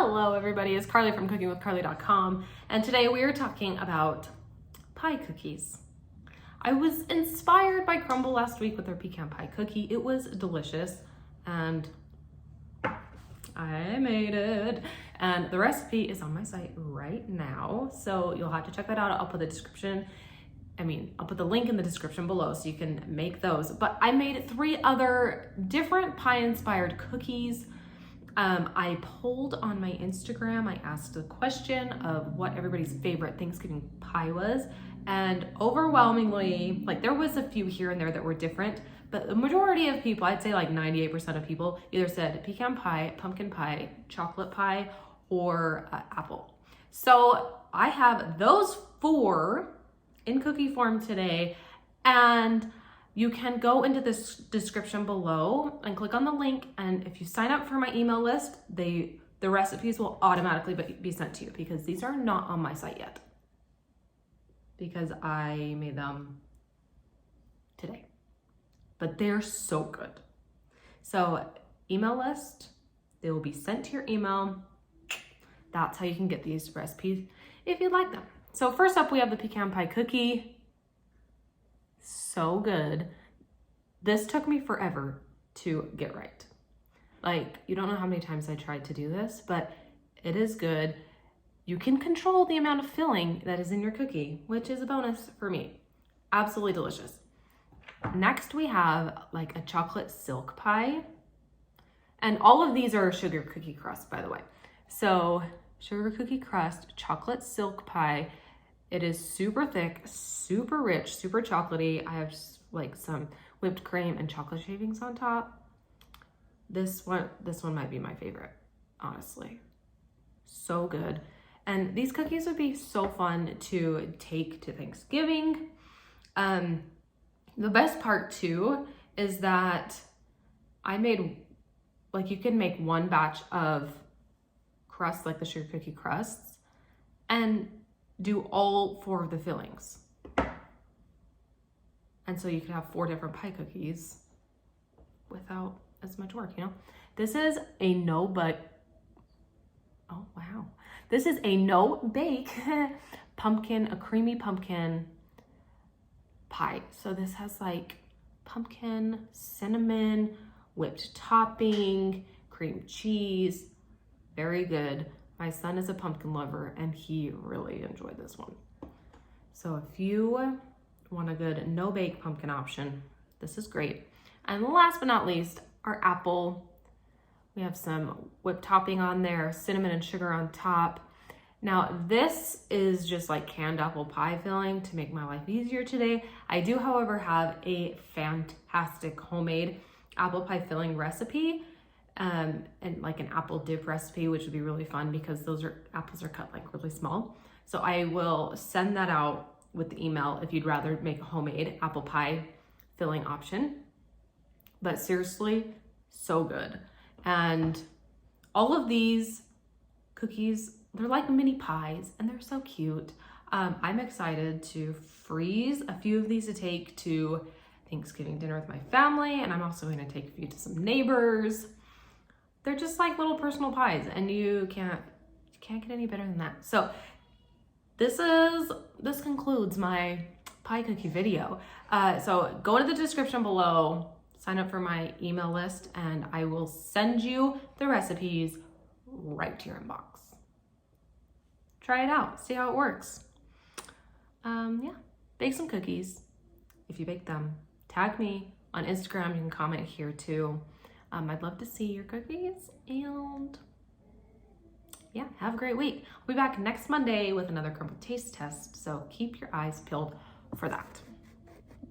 Hello everybody, it's Karli from cookingwithkarli.com, and today we are talking about pie cookies. I was inspired by Crumbl last week with their pecan pie cookie. It was delicious and I made it, and the recipe is on my site right now, so you'll have to check that out. I'll put the link in the description below so you can make those. But I made 3 other different pie-inspired cookies. I polled on my Instagram. I asked the question of what everybody's favorite Thanksgiving pie was, and overwhelmingly, like, there was a few here and there that were different, but the majority of people, I'd say like 98% of people, either said pecan pie, pumpkin pie, chocolate pie, or apple. So I have those 4 in cookie form today, and you can go into this description below and click on the link, and if you sign up for my email list, the recipes will automatically be sent to you, because these are not on my site yet because I made them today, but they're so good. So email list, they will be sent to your email. That's how you can get these recipes if you'd like them. So first up, we have the pecan pie cookie. So good. This took me forever to get right. Like, you don't know how many times I tried to do this, but it is good. You can control the amount of filling that is in your cookie, which is a bonus for me. Absolutely delicious. Next, we have like a chocolate silk pie. And all of these are sugar cookie crust, by the way. So sugar cookie crust, chocolate silk pie. It is super thick, super rich, super chocolatey. I have like some whipped cream and chocolate shavings on top. This one might be my favorite, honestly. So good. And these cookies would be so fun to take to Thanksgiving. The best part too is that I made, like, you can make one batch of crust, like the sugar cookie crusts, and do all 4 of the fillings. And so you can have 4 different pie cookies without as much work, you know? This is a This is a no-bake pumpkin, a creamy pumpkin pie. So this has like pumpkin, cinnamon, whipped topping, cream cheese. Very good. My son is a pumpkin lover and he really enjoyed this one. So if you want a good no-bake pumpkin option, this is great. And last but not least, our apple. We have some whipped topping on there, cinnamon and sugar on top. Now this is just like canned apple pie filling to make my life easier today. I do, however, have a fantastic homemade apple pie filling recipe. And like an apple dip recipe, which would be really fun because apples are cut like really small. So I will send that out with the email if you'd rather make a homemade apple pie filling option. But seriously, so good. And all of these cookies, they're like mini pies and they're so cute. I'm excited to freeze a few of these to take to Thanksgiving dinner with my family, and I'm also going to take a few to some neighbors. They're just like little personal pies, and you can't get any better than that. So this concludes my pie cookie video. So go into the description below, sign up for my email list, and I will send you the recipes right to your inbox. Try it out, see how it works. Yeah, bake some cookies. If you bake them, tag me on Instagram. You can comment here too. I'd love to see your cookies, and yeah, have a great week. I'll be back next Monday with another Crumbl taste test, so keep your eyes peeled for that.